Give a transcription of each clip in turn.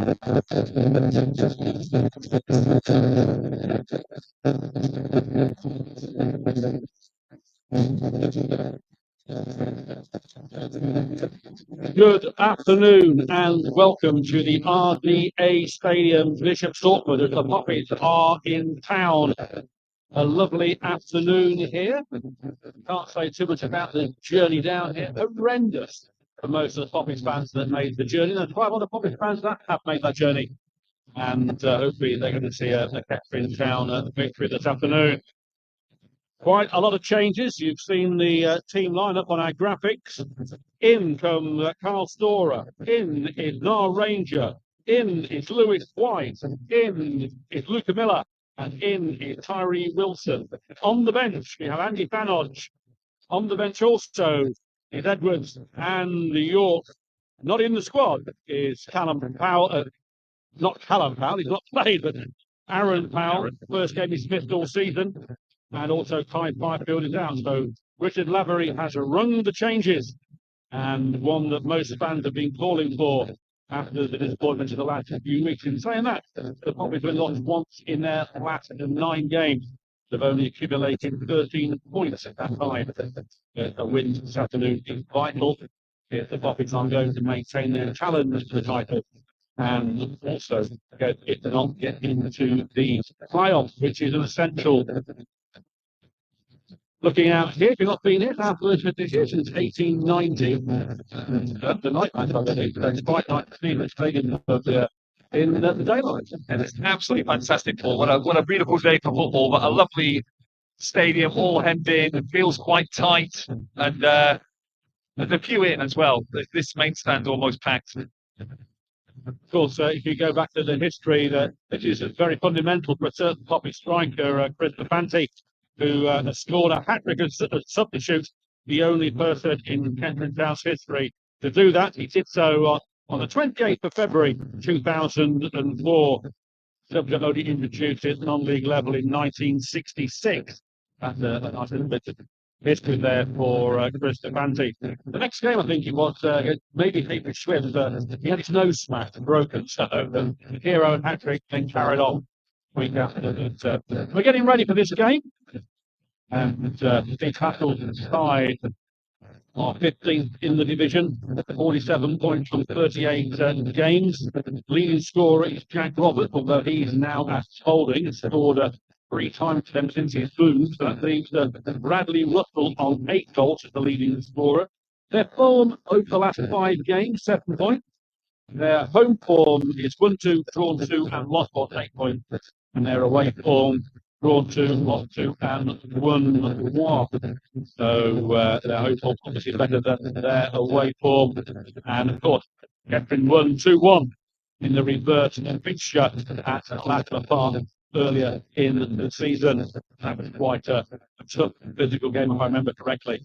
Good afternoon and welcome to the RDA Stadium, Bishop Stortford, as the Poppies are in town. A lovely afternoon here. Can't say too much about the journey down here. Horrendous for most of the Poppies fans that made the journey. There's quite a lot of Poppies fans that have made that journey. And hopefully they're going to see a Catherine Town victory this afternoon. Quite a lot of changes. You've seen the team lineup on our graphics. In come Carl Storer. In is Nar Ranger. In is Lewis White. In is Luca Miller. And in is Tyree Wilson. On the bench, we have Andy Fanodge. On the bench also is Edwards and York. Not in the squad is Callum Powell. Not Callum Powell, he's not played, but Aaron Powell. First game he's missed all season. And also Kai Byfield is out. So Richard Lavery has rung the changes. And one that most fans have been calling for after the disappointment of the last few weeks. In saying that, the Poppies have lost once in their last 9 games. They've only accumulated 13 points at that time. A win this afternoon is vital if the Poppies are going to maintain their challenge to the title and also if they're not get into the playoffs, which is an essential. Looking out here, if you've not been here, our first visit since 1890. The night match, I believe. It's quite nice to see this stadium in the daylight. And it's absolutely fantastic, Paul. What a beautiful day for football, but a lovely stadium, all hemmed in. It feels quite tight. And there's a few in as well. This main stand's almost packed. Of course, if you go back to the history, that it is very fundamental for a certain Poppy striker, Chris Stefanti, who scored a hat-trick as substitute, the only person in Catherine Town's history to do that. He did so on the 28th of February 2004. Subject only introduced at non-league level in 1966. That's a nice little bit of history there for Chris Stefanti. The next game, I think it was maybe David Swift. He had his nose smashed and broken, so the hero and hat-trick then carried on week after. But, we're getting ready for this game. And the Castle's side are 15th in the division, 47 points from 38 games. Leading scorer is Jack Roberts, although he's now at Spalding, scored 3 times for them since his moved. So that leaves Bradley Russell on 8 goals as the leading scorer. Their form over the last 5 games, 7 points. Their home form is 1-2, drawn 2, and lost 8 points. And their away form, drawn 2, lost 2, and 1-1. So their home form obviously better than their away form. And of course, Catherine won 2-1 in the reverse fixture at Latimer Park earlier in the season. That was quite a tough physical game, if I remember correctly.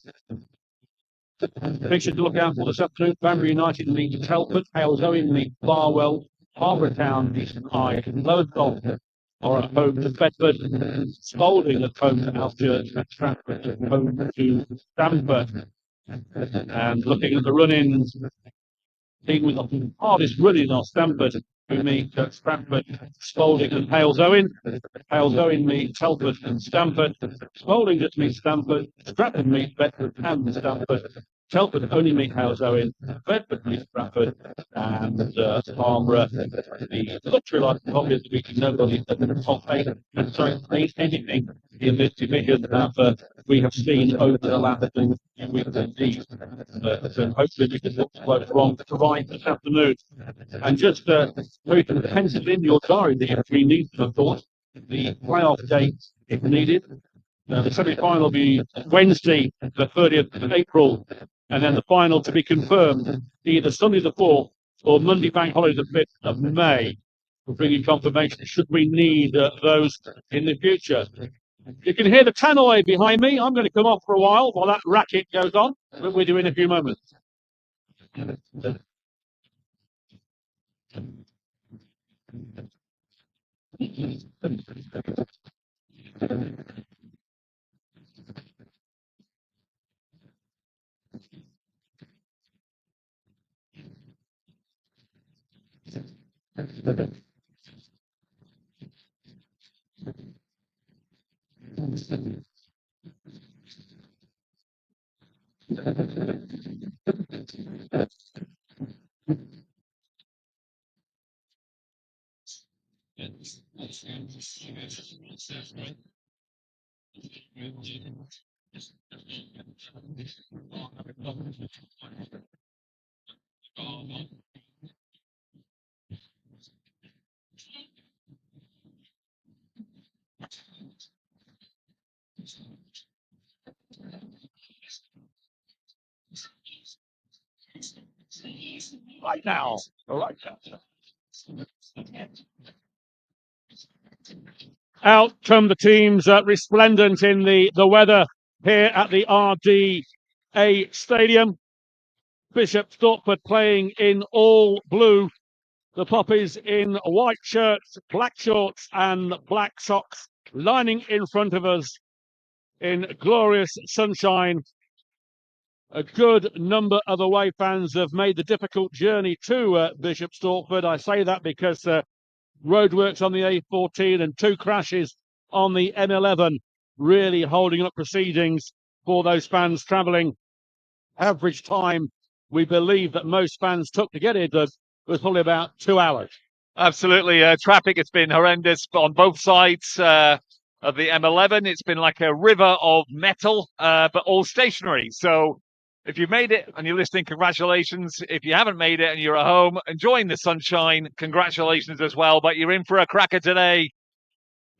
Fixture to look out for this afternoon: Banbury United lead Telford, Hales Owen lead Barwell, Harbour Town decent high, Lowestoft are at home to Bedford, Spalding at home to Alchurch, and Stratford at home to Stamford. And looking at the run-ins, team with the hardest running are Stamford, who meet Stratford, Spalding and Hales Owen. Hales Owen meet Telford and Stamford. Spalding just meets Stamford. Stratford meets Bedford and Stamford. Telford only meet Hales Owen. Bedford meets Stratford. And Farnborough, the luxury life obviously we can nobody at the top 8. And so ain't anything in this division that we have seen over the last few weeks indeed. So hopefully we can look close wrong to right this afternoon. And just so you can pencil in your diary there if we need to, of course, the playoff date if needed. The semi-final will be Wednesday, the 30th of April, and then the final to be confirmed either Sunday the 4th or Monday bank holiday the 5th of May. We'll bring you confirmation should we need those in the future. You can hear the tannoy behind me. I'm going to come off for a while that racket goes on, but we'll do in a few moments. Right now. Right now. Out come the teams, resplendent in the weather here at the RDA Stadium. Bishop Stortford playing in all blue. The Poppies in white shirts, black shorts and black socks, lining in front of us in glorious sunshine. A good number of away fans have made the difficult journey to Bishop Stortford. I say that because roadworks on the A14 and 2 crashes on the M11 really holding up proceedings for those fans travelling. Average time we believe that most fans took to get it was probably about 2 hours. Absolutely. Traffic has been horrendous on both sides of the M11. It's been like a river of metal, but all stationary. So if you made it and you're listening, congratulations. If you haven't made it and you're at home enjoying the sunshine, congratulations as well. But you're in for a cracker today.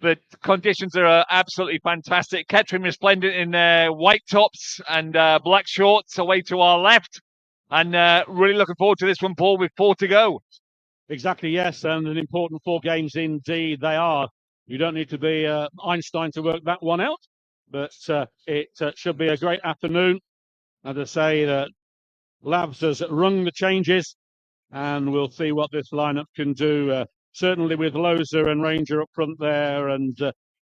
The conditions are absolutely fantastic. Kettering resplendent in white tops and black shorts away to our left. And really looking forward to this one, Paul, with 4 to go. Exactly, yes, and an important 4 games indeed they are. You don't need to be Einstein to work that one out, but it should be a great afternoon. As I say, Labs has rung the changes, and we'll see what this lineup can do. Certainly with Loza and Ranger up front there, and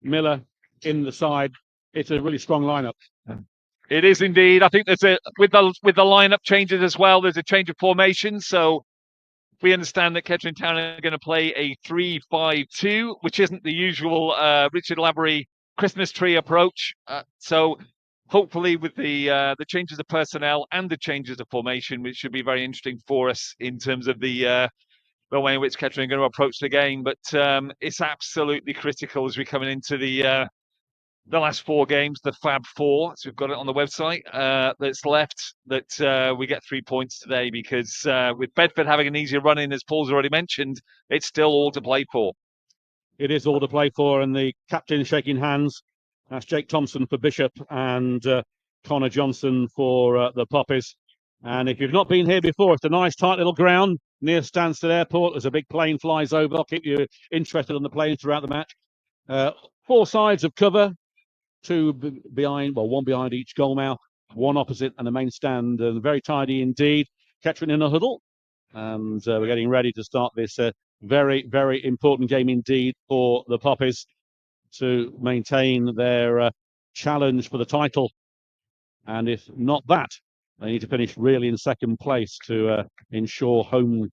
Miller in the side, it's a really strong lineup. It is indeed. I think there's with the lineup changes as well. There's a change of formation, so we understand that Kettering Town are going to play a 3-5-2, which isn't the usual Richard Lavery Christmas tree approach. So hopefully with the changes of personnel and the changes of formation, which should be very interesting for us in terms of the way in which Kettering are going to approach the game. But it's absolutely critical as we're coming into the last 4 games, the Fab 4, so we've got it on the website, that's left, that we get 3 points today, because with Bedford having an easier run in, as Paul's already mentioned, it's still all to play for. It is all to play for, and the captain shaking hands. That's Jake Thompson for Bishop and Connor Johnson for the Poppies. And if you've not been here before, it's a nice tight little ground near Stansted Airport. There's a big plane flies over. I'll keep you interested on the plane throughout the match. 4 sides of cover. 2 behind, well, 1 behind each goal mouth, 1 opposite and the main stand, and very tidy indeed. Kettering in a huddle, and we're getting ready to start this very, very important game indeed for the Poppies to maintain their challenge for the title. And if not that, they need to finish really in second place to ensure home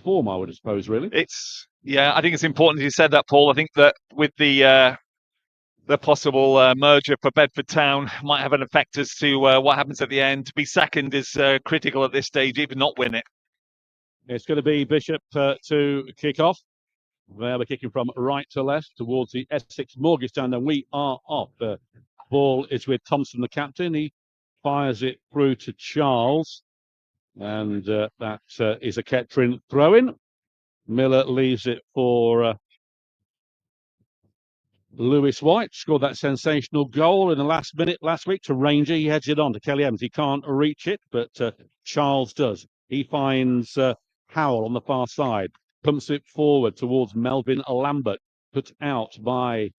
form, I would suppose, really. I think it's important, as you said that, Paul. I think that with the possible merger for Bedford Town might have an effect as to what happens at the end. To be second is critical at this stage, even not win it. It's going to be Bishop to kick off. We're kicking from right to left towards the Essex Mortgage stand, and we are off. The ball is with Thompson, the captain. He fires it through to Charles, and that is a Kettering throw-in. Miller leaves it for Lewis White. Scored that sensational goal in the last minute last week to Ranger. He heads it on to Kelly Evans. He can't reach it, but Charles does. He finds Howell on the far side. Pumps it forward towards Melvin Lambert. Put out by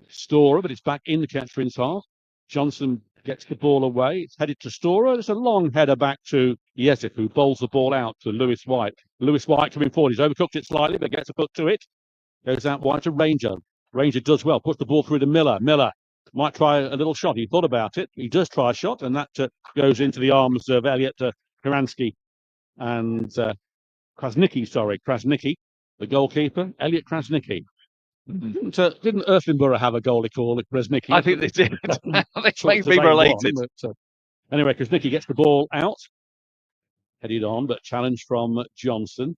Storer, but it's back in the Kettering's half. Johnson gets the ball away. It's headed to Storer. It's a long header back to Yesif, who bowls the ball out to Lewis White. Lewis White coming forward. He's overcooked it slightly, but gets a foot to it. Goes out wide to Ranger. Ranger does well. Puts the ball through to Miller. Miller might try a little shot. He thought about it. He does try a shot, and that goes into the arms of Elliot Karansky. And Krasnicki, the goalkeeper, Elliot Krasnicki. Didn't Earthenborough have a goalie called Krasnicki? I think they did. They may be Same related. one, but, anyway, Krasnicki gets the ball out, headed on, but challenge from Johnson.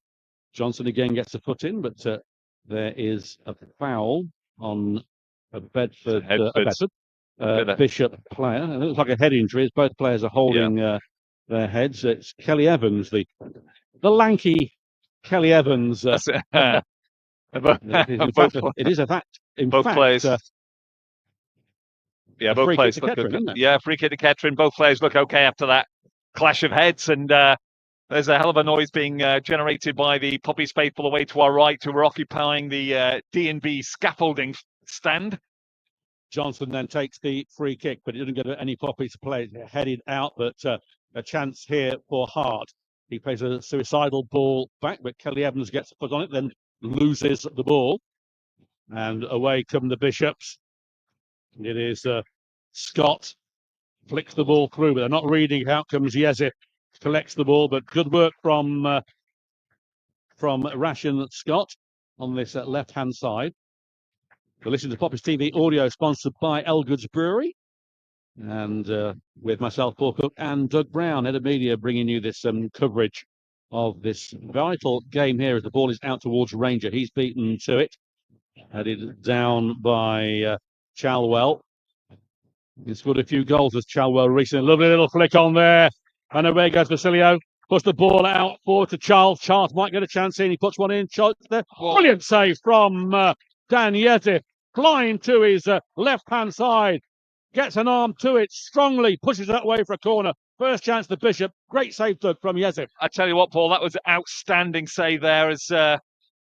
Johnson again gets a foot in, but there is a foul on a Bedford Bishop player. And it looks like a head injury as both players are holding their heads. It's Kelly Evans, the lanky Kelly Evans. It is a fact. Both players. Both players look good. Free kick to Kettering. Both players look okay after that clash of heads, and there's a hell of a noise being generated by the Poppies faithful away to our right, who are occupying the D&B scaffolding stand. Johnson then takes the free kick, but it doesn't get any Poppies play. Headed out, but a chance here for Hart. He plays a suicidal ball back, but Kelly Evans gets a foot on it, then loses the ball. And away come the Bishops. It is Scott flicks the ball through, but they're not reading. Out comes Yezif, collects the ball, but good work from Ration Scott on this left-hand side. So listen to Poppies TV audio, sponsored by Elgood's Brewery, and with myself, Paul Cook, and Doug Brown, Head of Media, bringing you this Coverage of this vital game here as the ball is out towards Ranger. He's beaten to it, headed down by Chalwell. He's scored a few goals as Chalwell recently. Lovely little flick on there. And away goes Vasilio. Puts the ball out forward to Charles. Charles might get a chance in. He puts one in. Brilliant save from Dan Yezif. Flying to his left-hand side. Gets an arm to it strongly. Pushes that way for a corner. First chance to Bishop. Great save, Doug, from Yezif. I tell you what, Paul, that was an outstanding save there as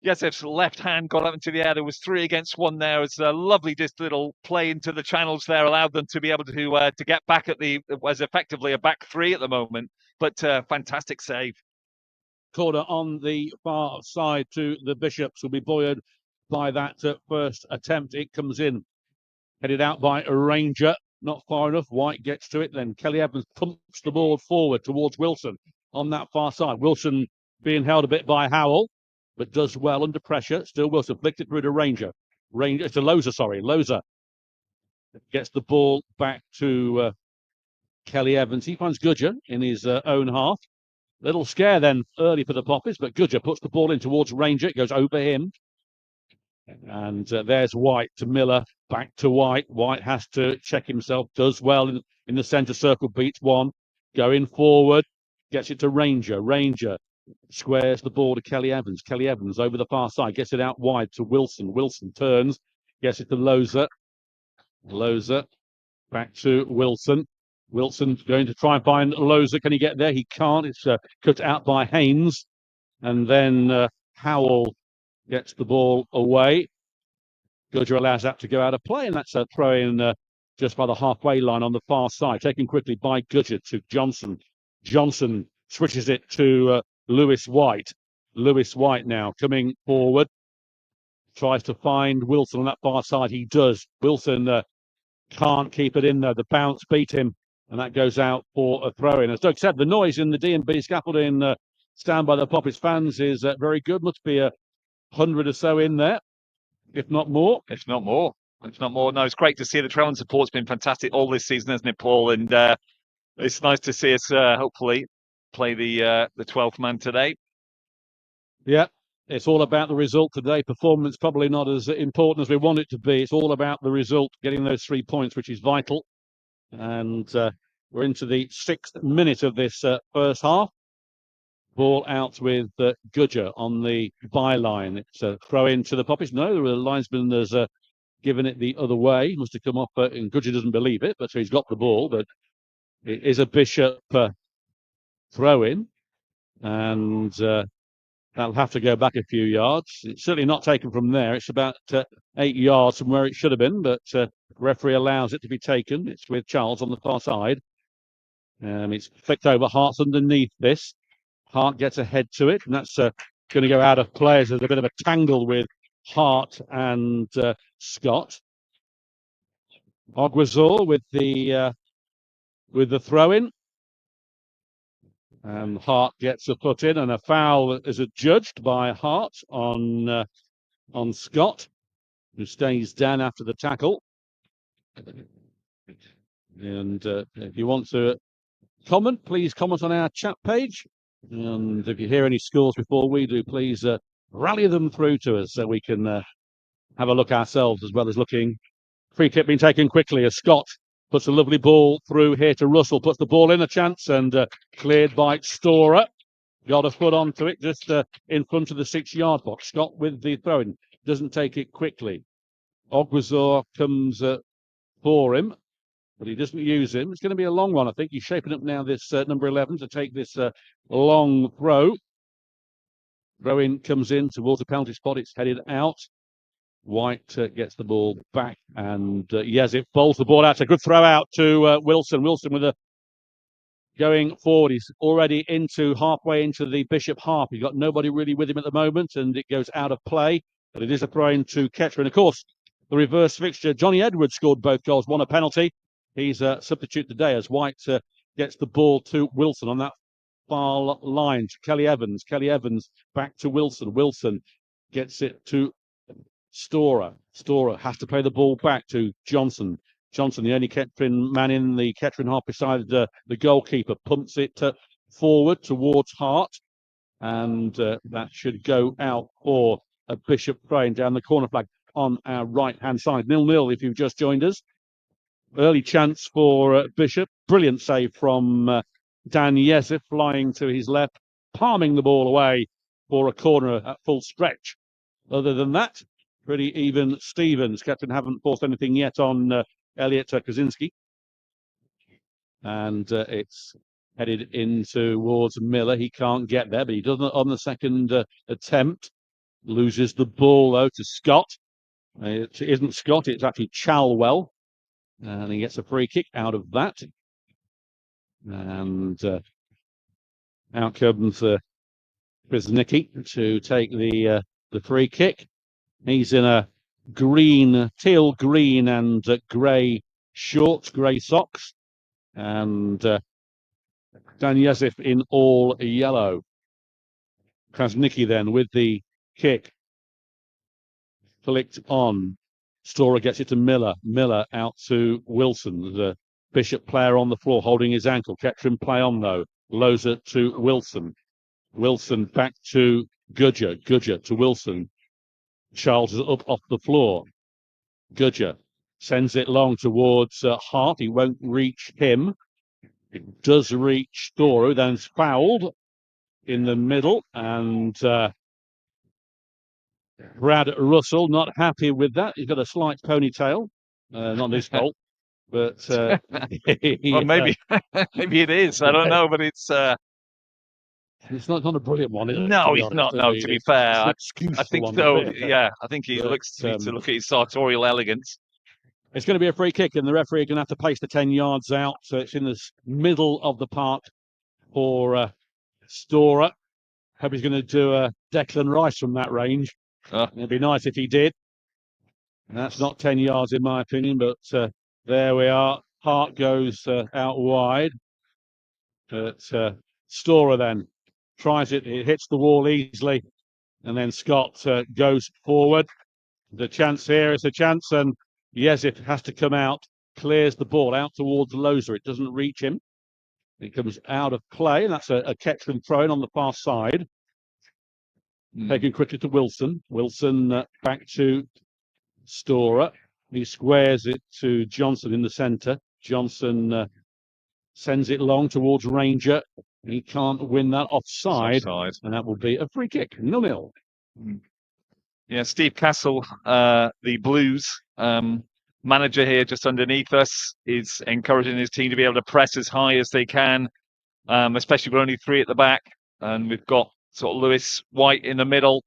Yezif's left hand got up into the air. There was 3 against 1 there. It was a lovely just little play into the channels there, allowed them to be able to get back at was effectively a back 3 at the moment. But fantastic save. Corner on the far side to the Bishops, will be buoyed by that first attempt. It comes in, headed out by a Ranger. Not far enough. White gets to it. Then Kelly Evans pumps the ball forward towards Wilson on that far side. Wilson being held a bit by Howell, but does well under pressure. Still Wilson flicked it through to Ranger. It's to Loza, sorry. Loza gets the ball back to Kelly Evans. He finds Gudger in his own half. Little scare then early for the Poppies, but Gudger puts the ball in towards Ranger. It goes over him. And there's White to Miller. Back to White. White has to check himself. Does well in the centre circle. Beats one. Going forward. Gets it to Ranger. Ranger squares the ball to Kelly Evans. Kelly Evans over the far side. Gets it out wide to Wilson. Wilson turns. Gets it to Loza. Loza back to Wilson. Wilson going to try and find Loza. Can he get there? He can't. It's cut out by Haynes. And then Howell gets the ball away. Gudger allows that to go out of play, and that's a throw in just by the halfway line on the far side. Taken quickly by Gudger to Johnson. Johnson switches it to Lewis White. Lewis White now coming forward. Tries to find Wilson on that far side. He does. Wilson can't keep it in there. The bounce beat him, and that goes out for a throw-in. As Doug said, the noise in the D&B scaffolding stand by the Poppies fans is very good. Must be 100 or so in there, if not more. If not more. No, it's great to see the Trellon support's been fantastic all this season, hasn't it, Paul? And it's nice to see us hopefully play the 12th man today. Yeah, it's all about the result today. Performance probably not as important as we want it to be. It's all about the result, getting those 3 points, which is vital. And we're into the 6th minute of this first half. Ball out with Gudger on the byline. It's a throw in to the Poppies. No, the linesman has given it the other way. He must have come off, and Gudger doesn't believe it, but so he's got the ball. But it is a Bishop throw in, and that'll have to go back a few yards. It's certainly not taken from there. It's about 8 yards from where it should have been, but referee allows it to be taken. It's with Charles on the far side. It's flicked over. Hart's underneath this. Hart gets ahead to it, and that's going to go out of play. There's a bit of a tangle with Hart and Scott. Aguazor with the throw-in. And Hart gets a foot in, and a foul is adjudged by Hart on Scott, who stays down after the tackle. And if you want to comment, please comment on our chat page. And if you hear any scores before we do, please rally them through to us so we can have a look ourselves, as well as looking. Free kick being taken quickly as Scott puts a lovely ball through here to Russell, puts the ball in a chance, and cleared by Storer. Got a foot onto it just in front of the 6-yard box. Scott with the throw-in, doesn't take it quickly. Ogwazor comes for him, but he doesn't use him. It's going to be a long one, I think. He's shaping up now, this number 11, to take this long throw. Throw-in comes in towards the penalty spot. It's headed out. White gets the ball back, and Yazip bowls the ball out. A good throw out to Wilson. Wilson with a going forward. He's already halfway into the Bishop half. He's got nobody really with him at the moment, and it goes out of play. But it is a throw-in to Ketcher. And of course, the reverse fixture, Johnny Edwards scored both goals, won a penalty. He's a substitute today as White gets the ball to Wilson on that far line to Kelly Evans. Kelly Evans back to Wilson. Wilson gets it to Storer. Storer has to play the ball back to Johnson. Johnson, the only Kettering man in the Kettering half beside the goalkeeper, pumps it forward towards Hart. And that should go out for a Bishop throw-in down the corner flag on our right-hand side. 0-0 if you've just joined us. Early chance for Bishop. Brilliant save from Dan Yezef, flying to his left, palming the ball away for a corner at full stretch. Other than that, pretty even Stevens. Kettering haven't forced anything yet on Elliot Kaczynski. And it's headed in towards Miller. He can't get there, but he doesn't on the second attempt. Loses the ball, though, to Scott. It isn't Scott, it's actually Chalwell. And he gets a free kick out of that. And out comes Krasnicki to take the free kick. He's in a teal green and grey shorts, grey socks. And Dan Yezef in all yellow. Krasnicki then with the kick. Flicked on. Storer gets it to Miller. Miller out to Wilson. The Bishop player on the floor holding his ankle. Kettering play on though. Loza to Wilson. Wilson back to Gudger. Gudger to Wilson. Charles is up off the floor. Gudger sends it long towards Hart. He won't reach him. It does reach Storer, then it's fouled in the middle, and Brad Russell not happy with that. He's got a slight ponytail, not his fault, but well, maybe maybe it is. I don't know, but it's not a brilliant one, is it? No, it's not. No, to be fair, I think so. Yeah, I think he looks to look at his sartorial elegance. It's going to be a free kick, and the referee is going to have to place the 10 yards out. So it's in the middle of the park for Storer. Hope he's going to do a Declan Rice from that range. It'd be nice if he did. And that's not 10 yards in my opinion, but there we are. Hart goes out wide. But Storer then tries it. It hits the wall easily. And then Scott goes forward. The chance here is a chance, and yes, it has to come out. Clears the ball out towards Loza. It doesn't reach him. It comes out of play, and that's a Kettering throw-in on the far side. Taken quickly to Wilson. Wilson back to Storer. He squares it to Johnson in the centre. Johnson sends it long towards Ranger. He can't win that offside, and that will be a free kick. 0-0. Yeah, Steve Castle, the Blues manager here just underneath us, is encouraging his team to be able to press as high as they can, especially with only 3 at the back. And we've got sort of Lewis White in the middle,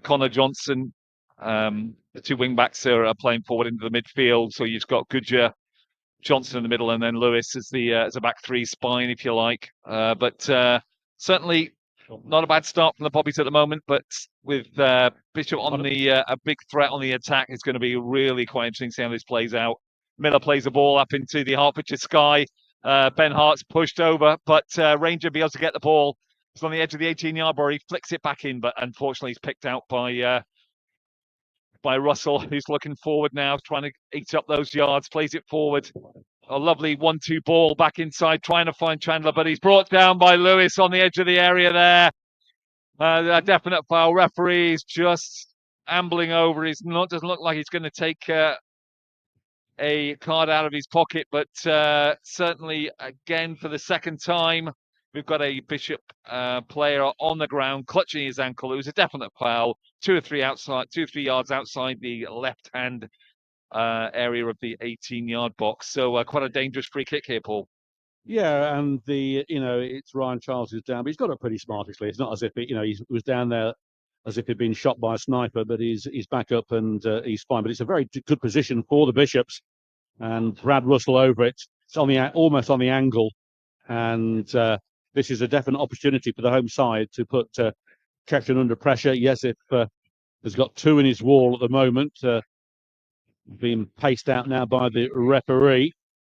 Connor Johnson. The 2 wing-backs are playing forward into the midfield. So you've got Gudger, Johnson in the middle, and then Lewis as a back 3 spine, if you like. But certainly not a bad start from the Poppies at the moment, but with Bishop on a big threat on the attack, it's going to be really quite interesting to see how this plays out. Miller plays the ball up into the Hertfordshire sky, Ben Hart's pushed over, but Ranger be able to get the ball. It's on the edge of the 18-yard bar. He flicks it back in, but unfortunately he's picked out by Russell, who's looking forward now, trying to eat up those yards, plays it forward. A lovely 1-2 ball back inside, trying to find Chandler, but he's brought down by Lewis on the edge of the area there. A definite foul. Referee's just ambling over. Doesn't look like he's going to take a card out of his pocket, but certainly again for the second time, we've got a Bishop player on the ground clutching his ankle. It was a definite foul, 2 or 3 yards outside the left hand area of the 18-yard box. So quite a dangerous free kick here, Paul. Yeah, and it's Ryan Charles who's down, but he's got it pretty smartly. It's not as if he was down there as if he'd been shot by a sniper, but he's back up and he's fine. But it's a very good position for the Bishops, and Brad Russell over it. It's on almost on the angle, and this is a definite opportunity for the home side to put Ketron under pressure. Yesif has got 2 in his wall at the moment, being paced out now by the referee.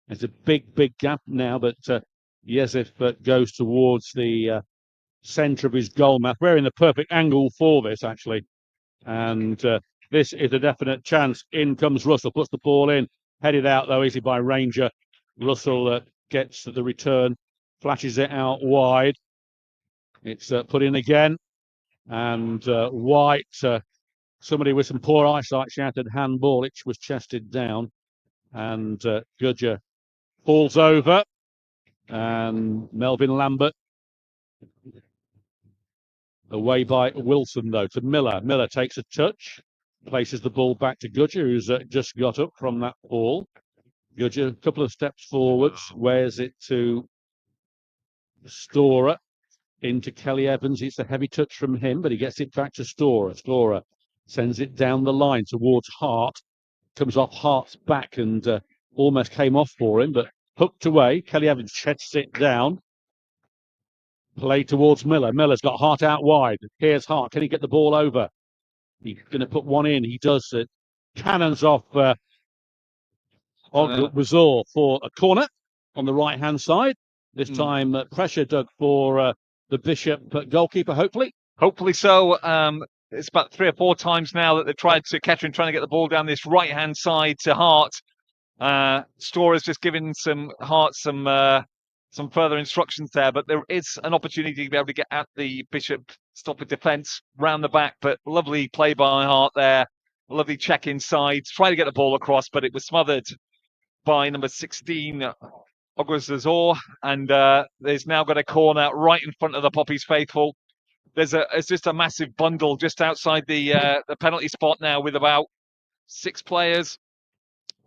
There's a big gap now, but Yesif goes towards the centre of his goal mouth. We're in the perfect angle for this, actually. And this is a definite chance. In comes Russell, puts the ball in. Headed out, though, easily by Ranger. Russell gets the return, flashes it out wide. It's put in again. And White, somebody with some poor eyesight, shouted handball. It was chested down. And Gudger falls over, and Melvin Lambert away by Wilson, though, to Miller. Miller takes a touch, places the ball back to Gudger, who's just got up from that ball. Gudger, a couple of steps forwards, wears it to Storer, into Kelly Evans. It's a heavy touch from him, but he gets it back to Storer. Storer sends it down the line towards Hart, comes off Hart's back and almost came off for him, but hooked away. Kelly Evans chests it down. Play towards Miller. Miller's got Hart out wide. Here's Hart. Can he get the ball over? He's going to put one in. He does it. Cannons off Razor for a corner on the right-hand side. This time pressure, Doug, for the Bishop goalkeeper, hopefully. Hopefully so. It's about 3 or 4 times now that they've tried to Ketron trying to get the ball down this right-hand side to Hart. Storer's just given Hart some further instructions there, but there is an opportunity to be able to get at the Bishop Stortford defence round the back. But lovely play by Hart there, lovely check inside, trying to get the ball across, but it was smothered by number 16, Oguzazor, and there's now got a corner right in front of the Poppies faithful. It's just a massive bundle just outside the penalty spot now, with about 6 players,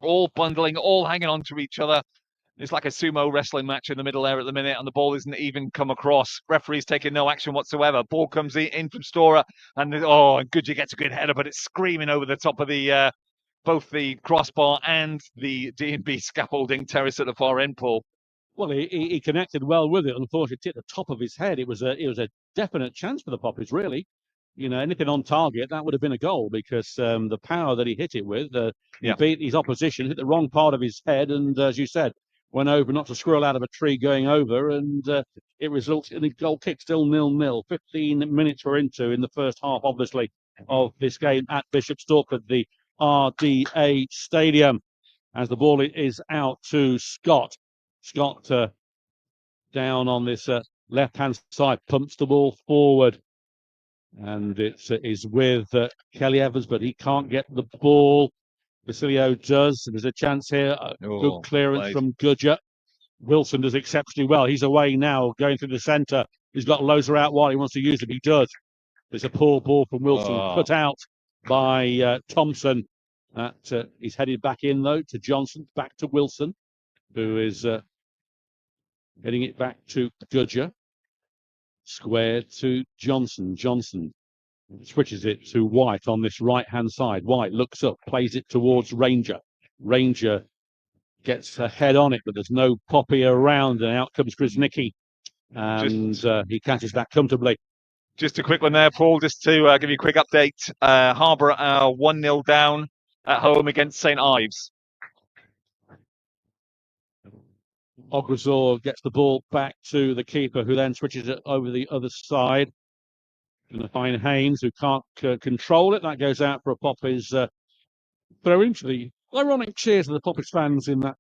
all bundling, all hanging on to each other. It's like a sumo wrestling match in the middle there at the minute, and the ball isn't even come across. Referee's taking no action whatsoever. Ball comes in from Storer, and Gudger gets a good header, but it's screaming over the top of the both the crossbar and the D&B scaffolding terrace at the far end, Paul. Well, he connected well with it. Unfortunately, it hit the top of his head. It was a definite chance for the Poppies, really. Anything on target, that would have been a goal, because the power that he hit it with, he beat his opposition, hit the wrong part of his head, and as you said, went over, knocked a squirrel out of a tree going over, and it results in a goal kick, still 0-0. 15 minutes we're into in the first half, obviously, of this game at Bishop Stortford, the RDA Stadium, as the ball is out to Scott. Scott down on this left-hand side, pumps the ball forward, and it is with Kelly Evans, but he can't get the ball. Basilio does. There's a chance here. Good clearance from Gudger. Wilson does exceptionally well. He's away now, going through the centre. He's got Loza out wide. He wants to use it. He does. There's a poor ball from Wilson, cut out by Thompson. He's headed back in, though, to Johnson. Back to Wilson, who is getting it back to Gudger. Square to Johnson. Johnson switches it to White on this right-hand side. White looks up, plays it towards Ranger. Ranger gets a head on it, but there's no Poppy around, and out comes Grznicki, and he catches that comfortably. Just a quick one there, Paul, just to give you a quick update. Harbour are 1-0 down at home against St Ives. Ograzor gets the ball back to the keeper, who then switches it over the other side. Going to find Haynes, who can't control it. That goes out for a Poppers throw into the ironic cheers of the Poppers fans in that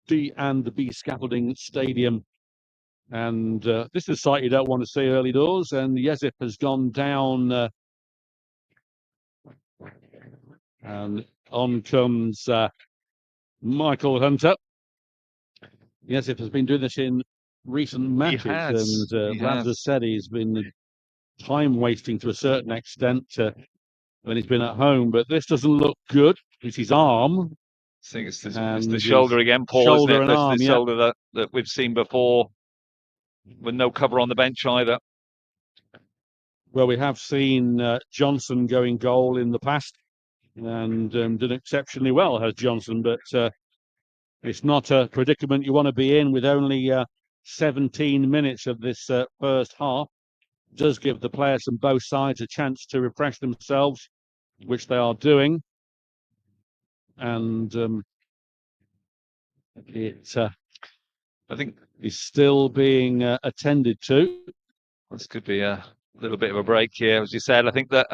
D and the B scaffolding stadium. And this is a sight you don't want to see early doors. And Yezif has gone down. And on comes Michael Hunter. Yezif has been doing this in recent matches. And Labs has said he's been time wasting to a certain extent when he's been at home. But this doesn't look good. It's his arm. I think it's the shoulder again, Paul, shoulder isn't it? and arm, the shoulder that we've seen before, with no cover on the bench either. Well, we have seen Johnson going goal in the past and did exceptionally well, has Johnson, but it's not a predicament you want to be in with only 17 minutes of this first half. It does give the players on both sides a chance to refresh themselves, which they are doing. And I think is still being attended to. This could be a little bit of a break here, as you said. I think that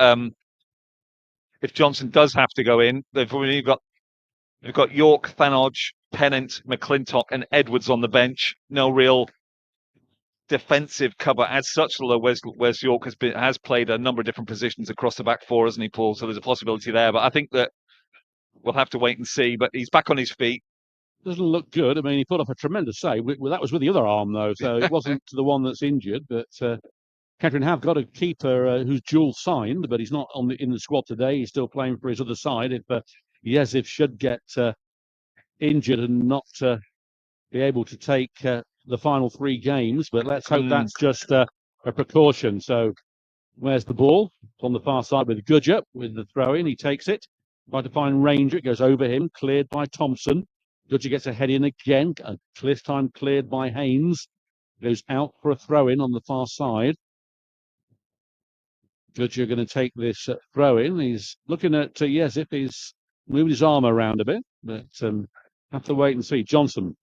if Johnson does have to go in, they've got York, Thanodge, Pennant, McClintock, and Edwards on the bench. No real defensive cover as such, although Wes York has played a number of different positions across the back four, hasn't he, Paul? So there's a possibility there. But I think that we'll have to wait and see. But he's back on his feet. Doesn't look good. I mean, he put up a tremendous save. That was with the other arm, though, so it wasn't the one that's injured. But Kettering have got a keeper who's dual signed, but he's not in the squad today. He's still playing for his other side. If Yezif should get injured and not be able to take the final 3 games, but let's hope that's just a precaution. So where's the ball? It's on the far side with Gudger with the throw-in. He takes it. Trying to find Ranger. It goes over him. Cleared by Thompson. Gudger gets a head in again. This time cleared by Haynes. Goes out for a throw-in on the far side. Gudger going to take this throw-in. He's looking at Yezif. He's moved his arm around a bit, but have to wait and see. Johnson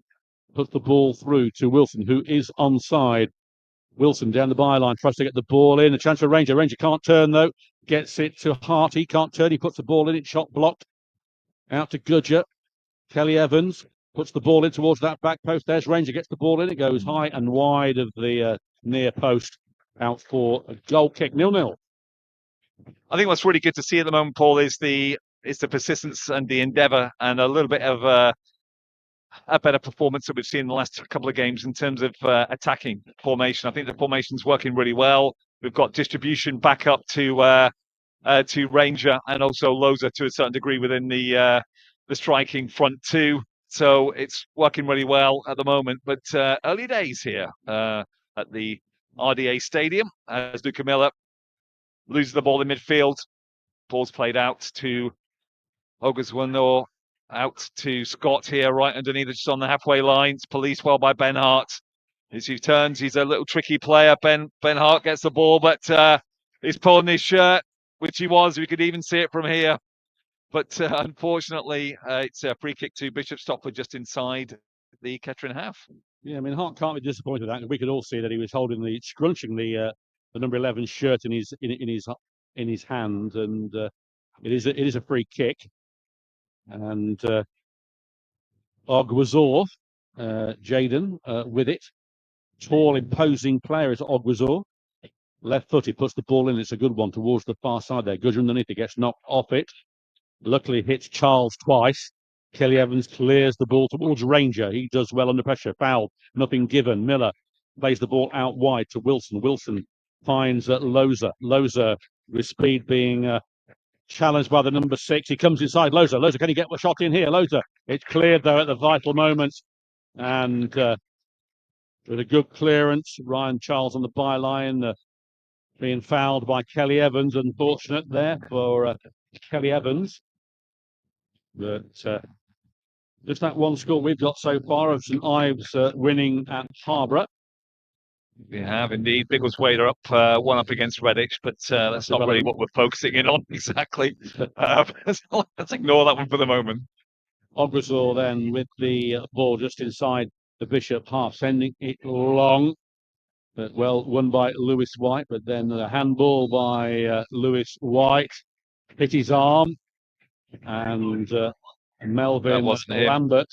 puts the ball through to Wilson, who is onside. Wilson down the byline, tries to get the ball in. A chance for Ranger. Ranger can't turn, though. Gets it to Hart. He can't turn. He puts the ball in. It's shot blocked. Out to Gudger. Kelly Evans puts the ball in towards that back post. There's Ranger. Gets the ball in. It goes high and wide of the near post. Out for a goal kick. 0-0. I think what's really good to see at the moment, Paul, is the persistence and the endeavour and a little bit of a better performance that we've seen in the last couple of games in terms of attacking formation. I think the formation's working really well. We've got distribution back up to Ranger and also Loza to a certain degree within the striking front too. So it's working really well at the moment. But early days here at the RDA Stadium as Luca Miller loses the ball in midfield. Ball's played out to Oguzwanor, out to Scott here, right underneath, just on the halfway line. It's policed well by Ben Hart. As he turns, he's a little tricky player. Ben Hart gets the ball, but he's pulling his shirt, which he was. We could even see it from here. But unfortunately, it's a free kick to Bishop Stortford just inside the Kettering half. Yeah, I mean, Hart can't be disappointed with that. We could all see that he was scrunching the number 11 shirt in his hand, and it is a free kick. And Ogwazor, Jaden, with it. Tall, imposing player is Ogwazor. Left footed, puts the ball in. It's a good one towards the far side there. Gudger underneath it, gets knocked off it. Luckily hits Charles twice. Kelly Evans clears the ball towards Ranger. He does well under pressure. Foul, nothing given. Miller plays the ball out wide to Wilson. Wilson finds Loza. Loza, with speed, being challenged by the number 6. He comes inside. Loza, can he get a shot in here? Loza. It's cleared, though, at the vital moment. And with a good clearance, Ryan Charles on the byline, being fouled by Kelly Evans. Unfortunate there for Kelly Evans. But just that one score we've got so far of St Ives winning at Harborough. We have indeed. Biggleswade are up 1 up against Redditch, but that's not really what we're focusing in on exactly. Let's ignore that one for the moment. Ograzor then with the ball just inside the Bishop half sending it long, but well won by Lewis White. But then a handball by Lewis White hit his arm, and Melvin Lambert.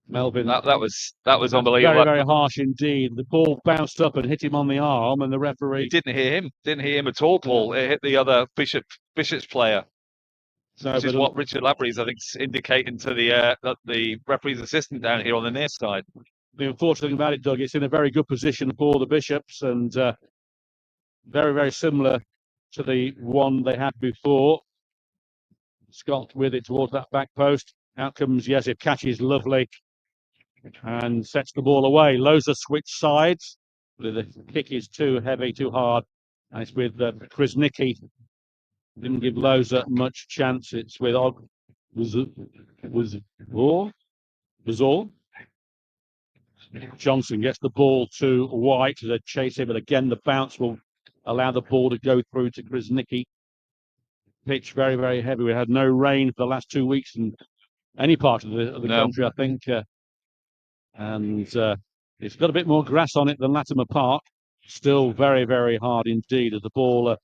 Melvin, that was unbelievable. Very, very harsh indeed. The ball bounced up and hit him on the arm, and the referee didn't hear him. Didn't hear him at all, Paul. It hit the other Bishop's player. So, which is what Richard Lavery's, I think, indicating to the referee's assistant down here on the near side. The unfortunate thing about it, Doug, it's in a very good position for the Bishops, and very, very similar to the one they had before. Scott with it towards that back post. Out comes Yezif, catches lovely and sets the ball away. Loza switch sides. The kick is too heavy, too hard. And it's with Krasnicki. Didn't give Loza much chance. It's with Bazor. Johnson gets the ball to White to chase him, but again the bounce will allow the ball to go through to Krasnicki. Pitch very, very heavy. We had no rain for the last 2 weeks in any part of the country, I think. And it's got a bit more grass on it than Latimer Park. Still very, very hard indeed as the ball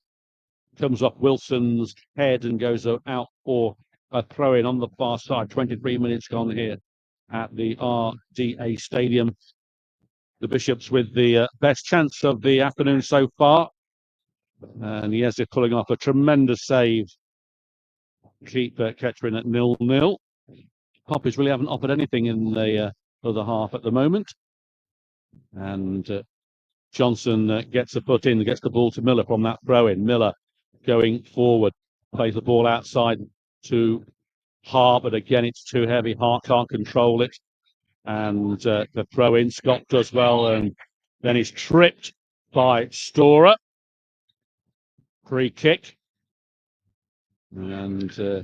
comes off Wilson's head and goes out for a throw-in on the far side. 23 minutes gone here at the RDA Stadium. The Bishops with the best chance of the afternoon so far. And yes, they're pulling off a tremendous save. Keep Kettering at 0-0. Poppies really haven't offered anything in the other half at the moment. And Johnson gets a foot in, gets the ball to Miller from that throw-in. Miller going forward, plays the ball outside to Hart, but again, it's too heavy. Hart can't control it. And the throw-in, Scott does well, and then he's tripped by Storer. Free kick. And I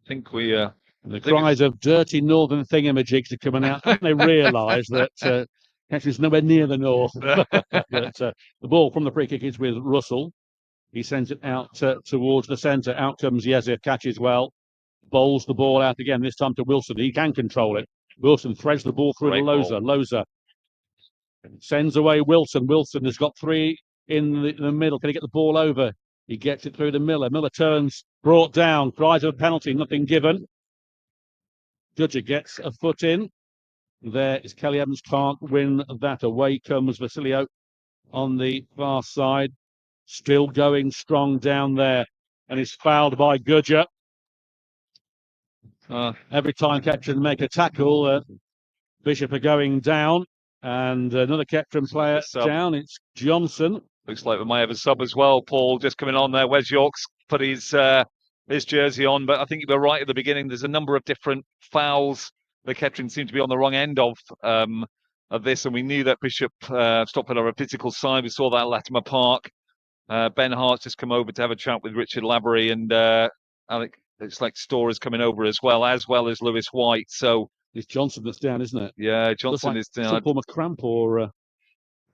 think we... the cries of dirty northern thingamajigs are coming out. They realise that actually it's nowhere near the north. But, the ball from the free kick is with Russell. He sends it out towards the centre. Out comes Yezif, catches well. Bowls the ball out again, this time to Wilson. He can control it. Wilson threads the ball through to Loza. Loza sends away Wilson. Wilson has got three in the middle. Can he get the ball over? He gets it through to Miller. Miller turns, brought down, cries of a penalty, nothing given. Judger gets a foot in. There is Kelly Evans, can't win that. Away comes Vasilio on the far side. Still going strong down there. And is fouled by Gudger. Every time Kettering make a tackle, Bishop are going down. And another Kettering player down. It's Johnson. Looks like we might have a sub as well, Paul, just coming on there. Wes York's put his jersey on, but I think you were right at the beginning. There's a number of different fouls that Kettering seem to be on the wrong end of this, and we knew that Bishop Stortford are a physical side. We saw that at Latimer Park. Ben Hart's just come over to have a chat with Richard Lavery, and Alec, it's like Storer's coming over as well as Lewis White. So it's Johnson that's down, isn't it? Yeah, Johnson is down. Some form of cramp or...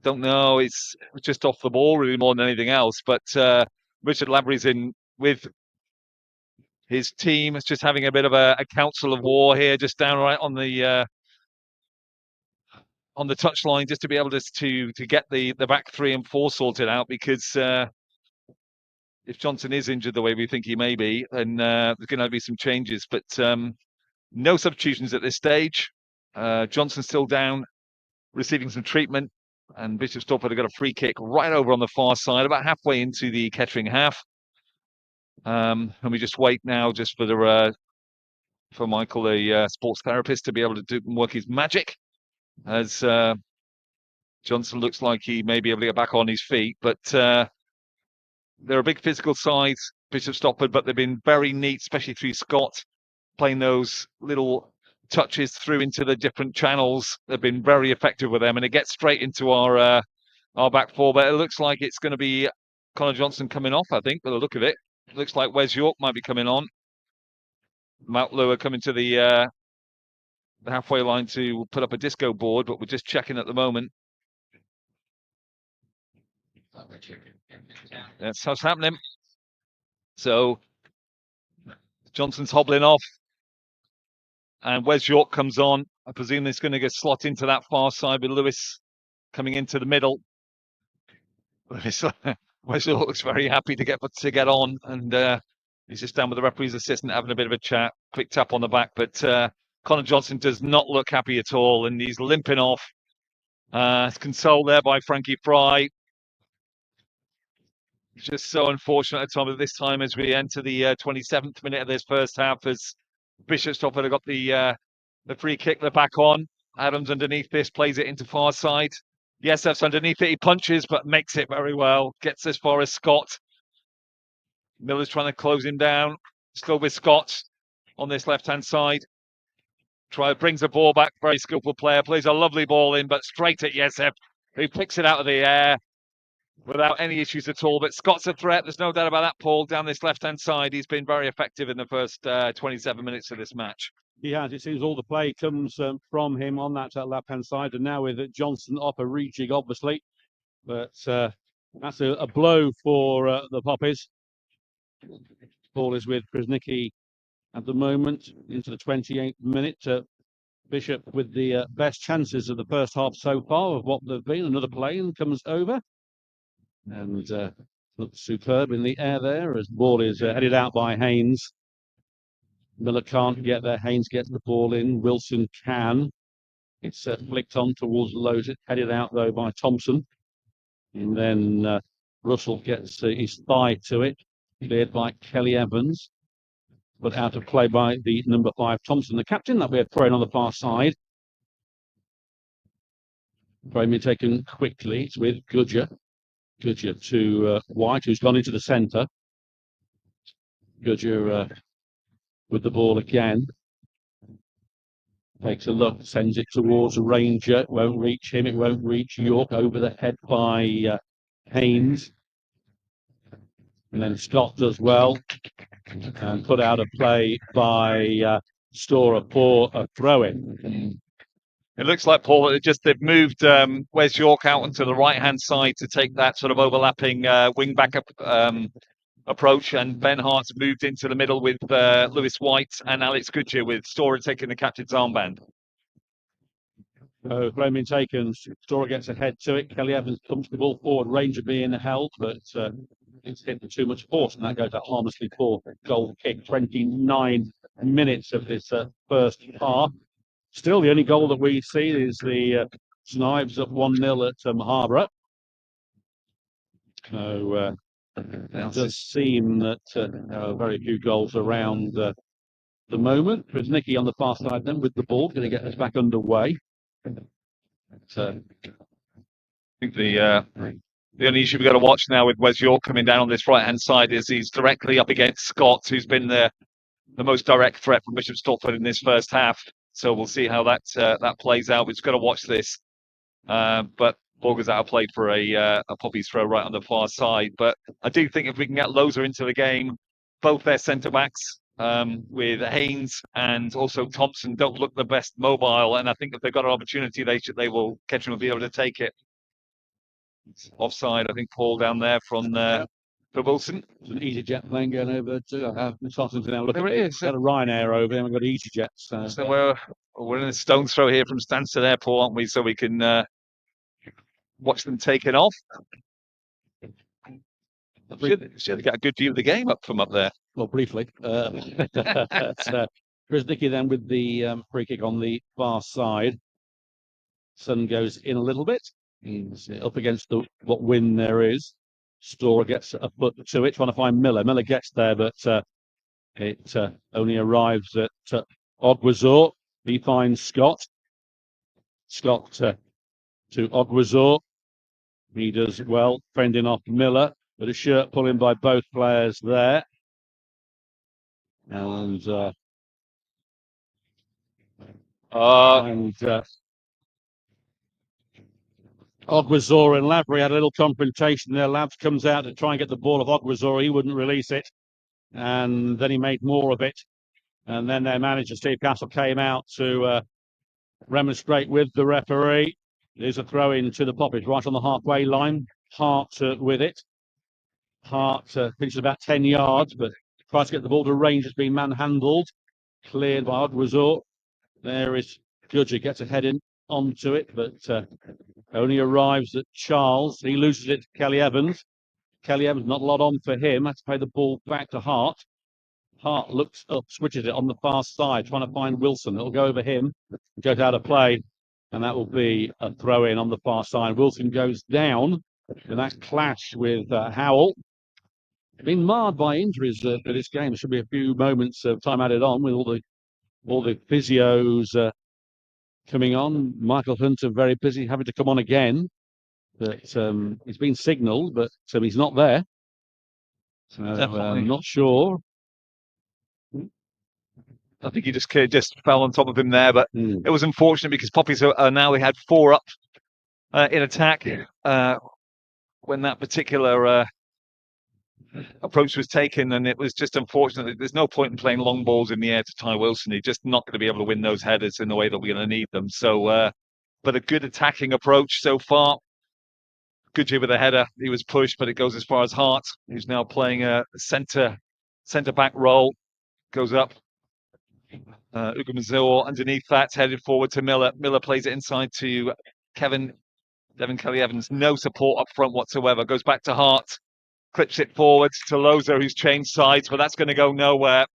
Don't know. It's just off the ball really more than anything else. But Richard Lavery's in with his team. It's just having a bit of a council of war here, just downright on the touchline, just to be able to get the back 3 and 4 sorted out. Because if Johnson is injured the way we think he may be, then there's going to be some changes. But no substitutions at this stage. Johnson's still down, receiving some treatment. And Bishop Stortford have got a free kick right over on the far side, about halfway into the Kettering half. And we just wait now just for Michael, the sports therapist, to be able to work his magic, as Johnson looks like he may be able to get back on his feet. But they're a big physical side, Bishop Stortford, but they've been very neat, especially through Scott, playing those little touches through into the different channels. They've been very effective with them, and it gets straight into our back 4. But it looks like it's going to be Connor Johnson coming off, I think, by the look of it. It looks like Wes York might be coming on. Matt Lewis coming to the halfway line to put up a disco board, but we're just checking at the moment. That's what's happening. So Johnson's hobbling off. And Wes York comes on. I presume it's going to get slot into that far side with Lewis coming into the middle. Wes York looks very happy to get on, and he's just down with the referee's assistant having a bit of a chat. Quick tap on the back, but Connor Johnson does not look happy at all, and he's limping off. It's consoled there by Frankie Fry. It's just so unfortunate at time of this time as we enter the 27th minute of this first half, as Bishop Stortford have got the free kick. They're back on. Adams underneath this, plays it into far side. Yesef's underneath it. He punches, but makes it very well. Gets as far as Scott. Miller's trying to close him down. Still with Scott on this left-hand side. Brings the ball back. Very skillful player. Plays a lovely ball in, but straight at Yesef, who picks it out of the air without any issues at all. But Scott's a threat. There's no doubt about that, Paul. Down this left-hand side, he's been very effective in the first 27 minutes of this match. He has. It seems all the play comes from him on that left-hand side, and now with Johnson off a rejig, obviously. But that's a blow for the Poppies. Ball is with Krasnicki at the moment into the 28th minute. Bishop with the best chances of the first half so far of what they've been. Another play and comes over. And looks superb in the air there as the ball is headed out by Haynes. Miller can't get there. Haynes gets the ball in. Wilson can. It's flicked on towards Lowe's. Headed out, though, by Thompson. And then Russell gets his thigh to it. Cleared by Kelly Evans. But out of play by the number 5, Thompson, the captain. That we're throwing on the far side. Frame being taken quickly. It's with Gudger. Gudger to White, who's gone into the centre. Gudger with the ball again. Takes a look, sends it towards a Ranger. It won't reach him. It won't reach York. Over the head by Haynes. And then Scott does well. And put out a play by Storer for a throw-in. It looks like, Paul, that they've moved Wes York out onto the right-hand side to take that sort of overlapping wing-back approach, and Ben Hart's moved into the middle with Lewis White and Alex Goodyear, with Storer taking the captain's armband. Frame being taken, Storer gets ahead to it. Kelly Evans comes the ball forward, Ranger being held, but it's hit with too much force, and that goes out harmlessly for goal kick. 29 minutes of this first half. Still, the only goal that we see is the Knives up 1-0 at Harborough. So it does seem that there are very few goals around the moment. Krasnicki on the far side then with the ball, going to get us back underway. I think the only issue we've got to watch now with Wes York coming down on this right-hand side is he's directly up against Scott, who's been the most direct threat from Bishop Stortford in this first half. So we'll see how that plays out. We've just got to watch this. But ball goes out of play for a Poppy's throw right on the far side. But I do think if we can get Loza into the game, both their centre-backs, with Haynes and also Thompson, don't look the best mobile. And I think if they've got an opportunity, they will catch him and be able to take it. It's offside, I think, Paul, down there from for Wilson. It's an EasyJet plane going over to Tottenham now. Look, There it is. Got a Ryanair over there. We've got EasyJet. So we're in a stone's throw here from Stansted Airport, aren't we? So we can watch them take it off. Should get a good view of the game from up there. Well, briefly. Krasnicki then with the free kick on the far side. Sun goes in a little bit. He's up against what wind there is. Storer gets a foot to it, trying to find Miller. Miller gets there, but it only arrives at Ogwazor. He finds Scott. Scott to Ogwazor. He does well, fending off Miller, but a shirt pulling by both players there. And Ogwazor and Lavery had a little confrontation there. Labs comes out to try and get the ball of Ogwazor. He wouldn't release it. And then he made more of it. And then their manager, Steve Castle, came out to remonstrate with the referee. There's a throw in to the Poppies right on the halfway line. Hart with it. Hart finishes about 10 yards, but tries to get the ball to range. Has been manhandled. Cleared by Ogwazor. There is Gudger, gets a head in onto it, but only arrives at Charles. He loses it to Kelly Evans. Kelly Evans, not a lot on for him. Has to play the ball back to Hart. Hart looks up, switches it on the far side, trying to find Wilson. It'll go over him, goes out of play, and that will be a throw in on the far side. Wilson goes down in that clash with Howell. Been marred by injuries for this game. There should be a few moments of time added on with all the physios coming on. Michael Hunter very busy, having to come on again. But he's been signalled, but he's not there. So I'm not sure. I think he just fell on top of him there, but it was unfortunate because Poppies are now, they had 4 up in attack when that particular approach was taken, and it was just unfortunate. There's no point in playing long balls in the air to Ty Wilson. He's just not going to be able to win those headers in the way that we're going to need them. So, but a good attacking approach so far. Good job with the header. He was pushed, but it goes as far as Hart, who's now playing a centre back role. Goes up. Ugumazor underneath that, headed forward to Miller. Miller plays it inside to Devin Kelly Evans. No support up front whatsoever. Goes back to Hart. Clips it forward to Loza, who's changed sides, but that's going to go nowhere.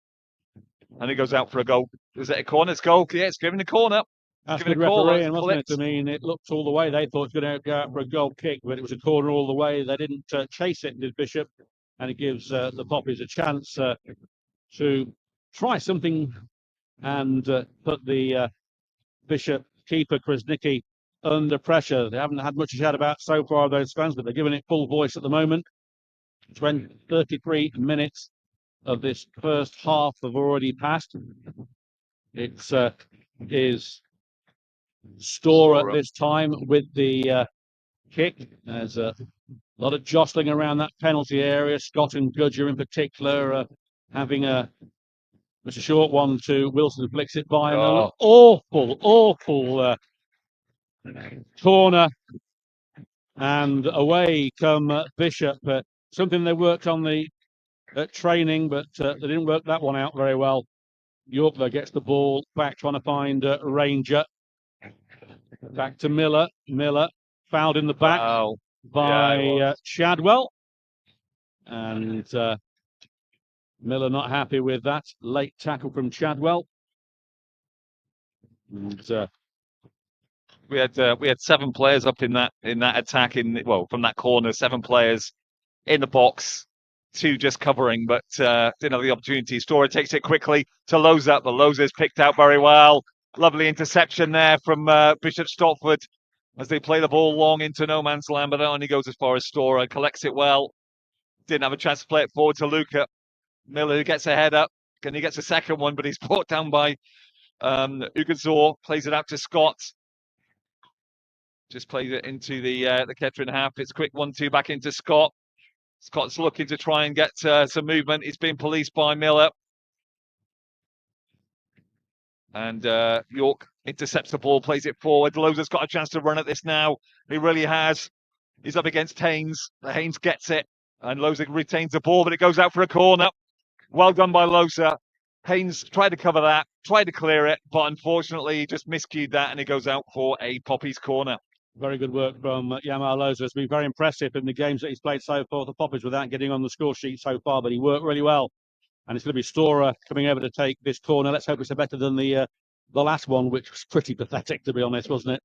And it goes out for a goal. Is it a corner? It's goal. Yeah, it's given a corner. That's the referee, and wasn't it? I mean, it looked all the way. They thought it was going to go out for a goal kick, but it was a corner all the way. They didn't chase it, did Bishop, and it gives the Poppies a chance to try something and put the Bishop keeper, Krasnicki, under pressure. They haven't had much to chat about so far, those fans, but they're giving it full voice at the moment. 33 minutes of this first half have already passed. It's is Stortford at this time with the kick. There's a lot of jostling around that penalty area. Scott and Gudger in particular having just a short one to Wilson, who flicks it by. And an awful corner. And away come Bishop. Something they worked on the training, but they didn't work that one out very well. York, though, gets the ball back, trying to find Ranger. Back to Miller. Miller fouled in the back by Chadwell. And Miller not happy with that. Late tackle from Chadwell. And, we had 7 players up in that attack from that corner. 7 players in the box. 2 just covering, but didn't have the opportunity. Stortford takes it quickly to Loza, but Loza's picked out very well. Lovely interception there from Bishop Stortford as they play the ball long into no man's land, but that only goes as far as Stortford. Collects it well. Didn't have a chance to play it forward to Luca. Miller, who gets a head up, and he gets a second one, but he's brought down by Ugazor. Plays it out to Scott. Just plays it into the Kettering half. It's quick 1-2 back into Scott. Scott's looking to try and get some movement. He's been policed by Miller. And York intercepts the ball, plays it forward. Loza's got a chance to run at this now. He really has. He's up against Haynes. Haynes gets it. And Loza retains the ball, but it goes out for a corner. Well done by Loza. Haynes tried to cover that, tried to clear it, but unfortunately he just miscued that, and it goes out for a Poppies corner. Very good work from Yamal Loza. It's been very impressive in the games that he's played so far, the Poppies, without getting on the score sheet so far, but he worked really well. And it's going to be Stortford coming over to take this corner. Let's hope it's better than the last one, which was pretty pathetic, to be honest, wasn't it?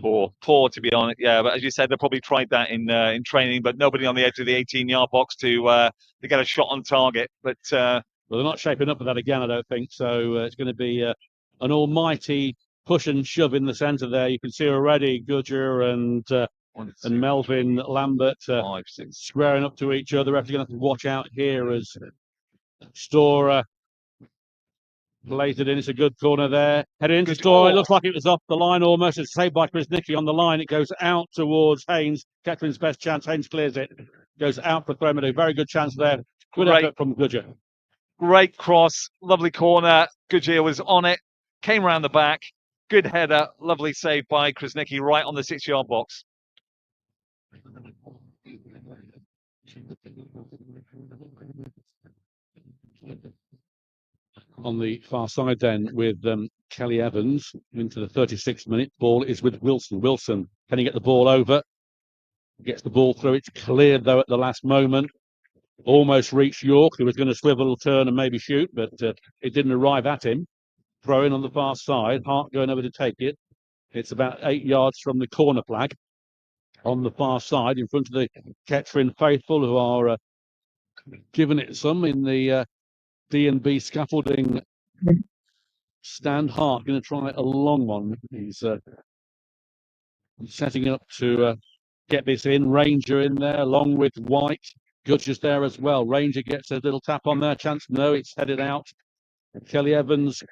Poor, to be honest. Yeah, but as you said, they probably tried that in training, but nobody on the edge of the 18-yard box to get a shot on target. But well, they're not shaping up for that again, I don't think. So it's going to be an almighty push and shove in the centre there. You can see already Gudger and Melvin Lambert 5, 6. squaring up to each other. We're going to have to watch out here as Stortford plays it in. It's a good corner there. Headed into Stortford. It looks like it was off the line almost. It's saved by Krasnicki on the line. It goes out towards Haynes. Kettering's best chance. Haynes clears it. Goes out for Thremadou. Very good chance there. Good effort from Gudger. Great cross. Lovely corner. Gudger was on it. Came round the back. Good header. Lovely save by Krasnicki right on the 6-yard box. On the far side then with Kelly Evans into the 36th minute. Ball is with Wilson. Wilson, can he get the ball over? Gets the ball through. It's cleared though at the last moment. Almost reached York, who was going to swivel, turn, and maybe shoot, but it didn't arrive at him. Throw in on the far side. Hart going over to take it. It's about 8 yards from the corner flag on the far side in front of the Kettering faithful, who are giving it some in the D&B scaffolding stand. Hart going to try a long one. He's setting up to get this in. Ranger in there along with White. Gudger's there as well. Ranger gets a little tap on there. Chance, no, it's headed out. Kelly Evans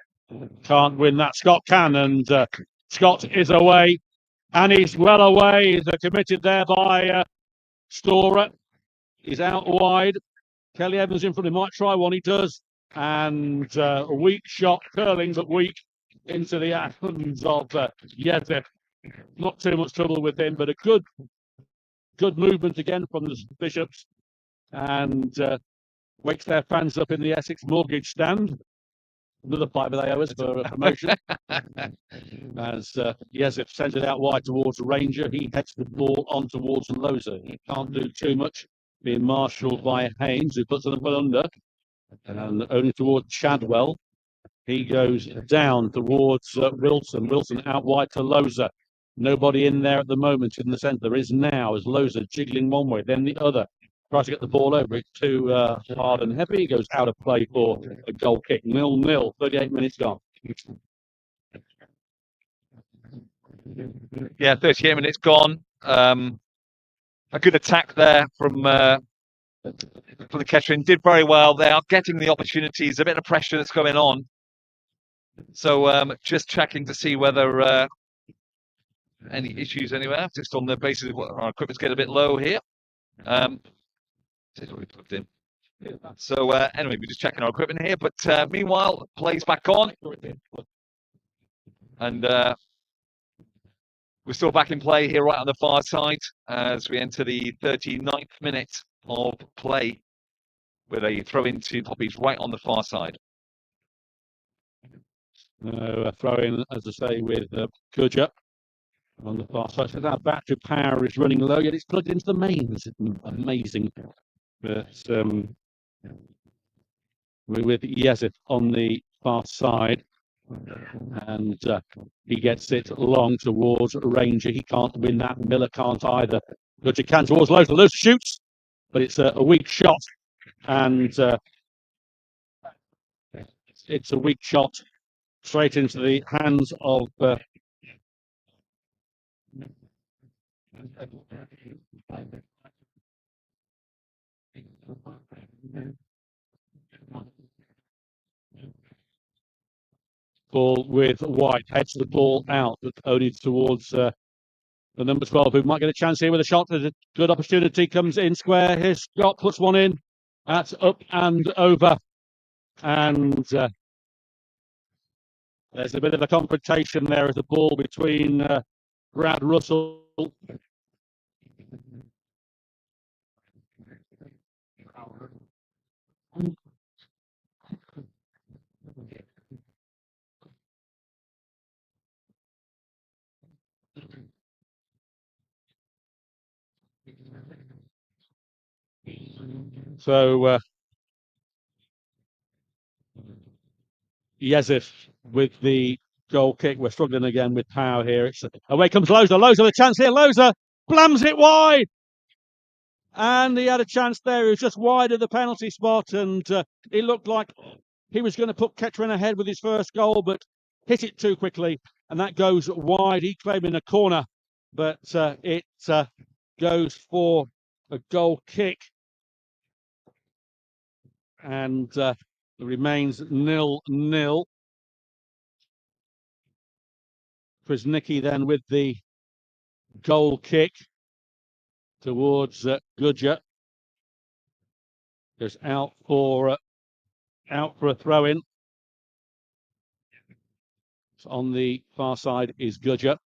can't win that. Scott can, and Scott is away, and he's well away. He's committed there by Storer. He's out wide. Kelly Evans in front. He might try one. He does, and a weak shot, curling but weak, into the hands of Yezef. Not too much trouble with him, but a good movement again from the Bishops, and wakes their fans up in the Essex Mortgage stand. Another fiver they owe us for promotion. As Yezef sends it out wide towards Ranger, he heads the ball on towards Loza. He can't do too much, being marshalled by Haynes, who puts it under, and only towards Chadwell. He goes down towards Wilson. Wilson out wide to Loza. Nobody in there at the moment in the centre. There is now, as Loza jiggling one way, then the other. Tries to get the ball over. It's too hard and heavy. He goes out of play for a goal kick. 0-0, 38 minutes gone. Yeah, 38 minutes gone. A good attack there from the Kettering. Did very well. They are getting the opportunities. A bit of pressure that's going on. So just checking to see whether any issues anywhere. Just on the basis of what our equipment's getting a bit low here. It's already plugged in. So anyway, we're just checking our equipment here. But meanwhile, plays back on. And we're still back in play here right on the far side as we enter the 39th minute of play with a throw into Poppies right on the far side. Throw in, as I say, with Gudger on the far side. So that battery power is running low, yet it's plugged into the mains. It's amazing. But we're with Yezef on the far side. And he gets it long towards Ranger. He can't win that. Miller can't either. Gudger can towards Loza. Loza shoots, but it's a weak shot. And it's a weak shot straight into the hands of ball with White. Heads the ball out, but only towards the number 12, who might get a chance here with a shot. There's a good opportunity, comes in square. Here's Scott, puts one in. That's up and over. And there's a bit of a confrontation there at the ball between Brad Russell. So Yezef with the goal kick. We're struggling again with power here. Away comes Loza. Loza, the chance here. Loza blams it wide. And he had a chance there. He was just wide of the penalty spot. And it looked like he was going to put Kettering ahead with his first goal, but hit it too quickly. And that goes wide. He claiming a corner, but it goes for a goal kick. And it remains 0-0. Krasnicki then with the goal kick towards Gudger. Goes out for a throw in. So on the far side is Gudger.